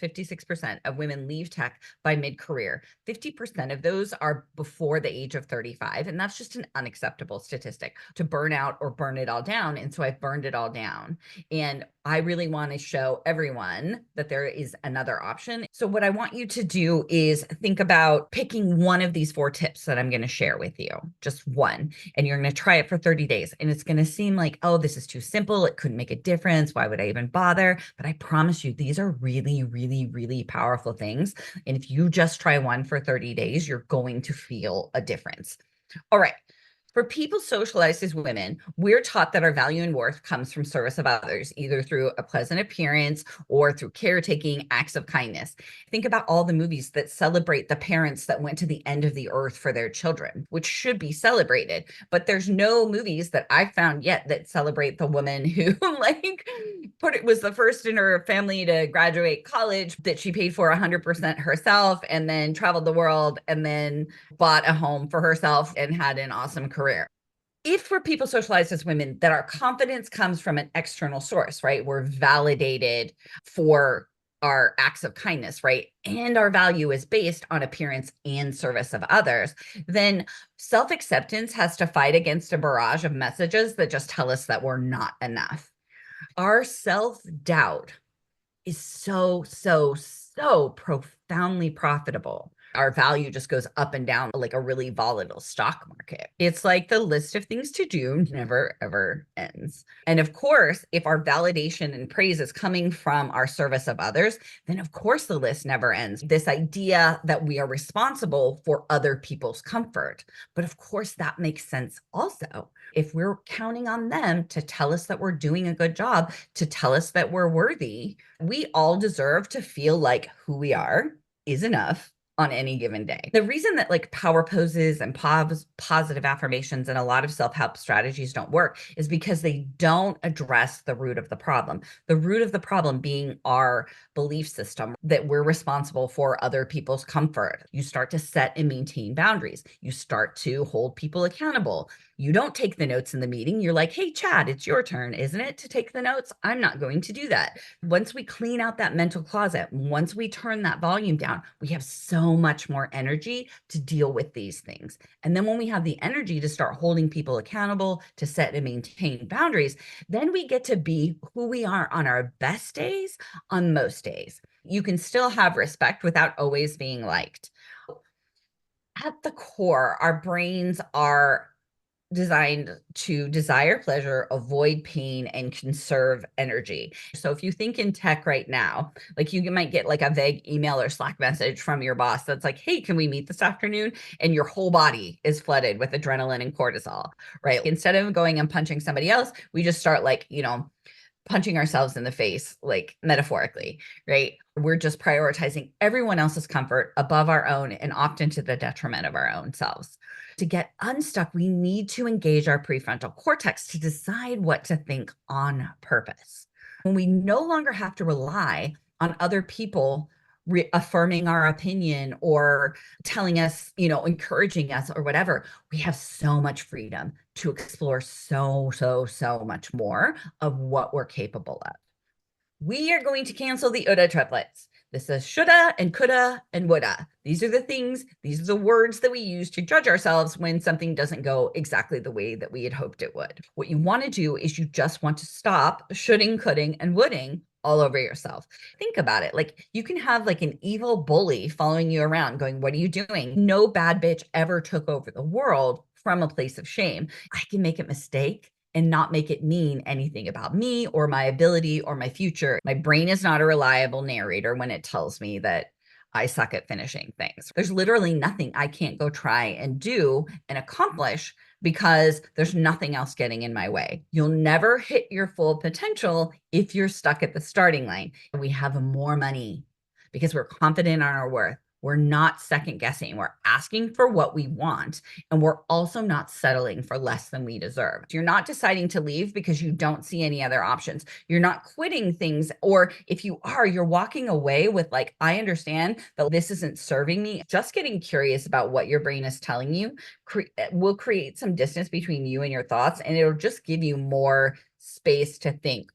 56% of women leave tech by mid-career. 50% of those are before the age of 35. And that's just an unacceptable statistic to burn out or burn it all down. And so I've burned it all down. And I really want to show everyone that there is another option. So what I want you to do is think about picking one of these 4 tips that I'm going to share with you, just one, and you're going to try it for 30 days. And it's going to seem like, oh, this is too simple. It couldn't make a difference. Why would I even bother? But I promise you, these are really, really, really powerful things. And if you just try one for 30 days, you're going to feel a difference. All right. For people socialized as women, we're taught that our value and worth comes from service of others, either through a pleasant appearance or through caretaking, acts of kindness. Think about all the movies that celebrate the parents that went to the end of the earth for their children, which should be celebrated. But there's no movies that I've found yet that celebrate the woman who was the first in her family to graduate college, that she paid for 100% herself, and then traveled the world, and then bought a home for herself and had an awesome career. If we're people socialized as women, that our confidence comes from an external source, right? We're validated for our acts of kindness, right? And our value is based on appearance and service of others, then self-acceptance has to fight against a barrage of messages that just tell us that we're not enough. Our self-doubt is so profoundly profitable. Our value just goes up and down like a really volatile stock market. It's like the list of things to do never, ever ends. And of course, if our validation and praise is coming from our service of others, then of course the list never ends. This idea that we are responsible for other people's comfort. But of course, that makes sense also. If we're counting on them to tell us that we're doing a good job, to tell us that we're worthy, we all deserve to feel like who we are is enough on any given day. The reason that like power poses and positive affirmations and a lot of self-help strategies don't work is because they don't address the root of the problem. The root of the problem being our belief system that we're responsible for other people's comfort. You start to set and maintain boundaries. You start to hold people accountable. You don't take the notes in the meeting. You're like, hey, Chad, it's your turn, isn't it, to take the notes? I'm not going to do that. Once we clean out that mental closet, once we turn that volume down, we have so much more energy to deal with these things. And then when we have the energy to start holding people accountable, to set and maintain boundaries, then we get to be who we are on our best days, on most days. You can still have respect without always being liked. At the core, our brains are designed to desire pleasure, avoid pain, and conserve energy. So if you think in tech right now, like you might get like a vague email or Slack message from your boss that's like, hey, can we meet this afternoon? And your whole body is flooded with adrenaline and cortisol, right? Instead of going and punching somebody else, we just start like, punching ourselves in the face, like metaphorically, right? We're just prioritizing everyone else's comfort above our own, and often to the detriment of our own selves. To get unstuck, we need to engage our prefrontal cortex to decide what to think on purpose. When we no longer have to rely on other people reaffirming our opinion or telling us, encouraging us or whatever, we have so much freedom to explore so much more of what we're capable of. We are going to cancel the woulda triplets. This is shoulda and coulda and woulda. These are the things, these are the words that we use to judge ourselves when something doesn't go exactly the way that we had hoped it would. What you want to do is you just want to stop shoulding, coulding, and woulding all over yourself. Think about it. Like you can have like an evil bully following you around going, what are you doing? No bad bitch ever took over the world from a place of shame. I can make a mistake and not make it mean anything about me or my ability or my future. My brain is not a reliable narrator when it tells me that I suck at finishing things. There's literally nothing I can't go try and do and accomplish because there's nothing else getting in my way. You'll never hit your full potential if you're stuck at the starting line. We have more money because we're confident on our worth. We're not second guessing. We're asking for what we want. And we're also not settling for less than we deserve. You're not deciding to leave because you don't see any other options. You're not quitting things. Or if you are, you're walking away with like, I understand that this isn't serving me. Just getting curious about what your brain is telling you will create some distance between you and your thoughts. And it'll just give you more space to think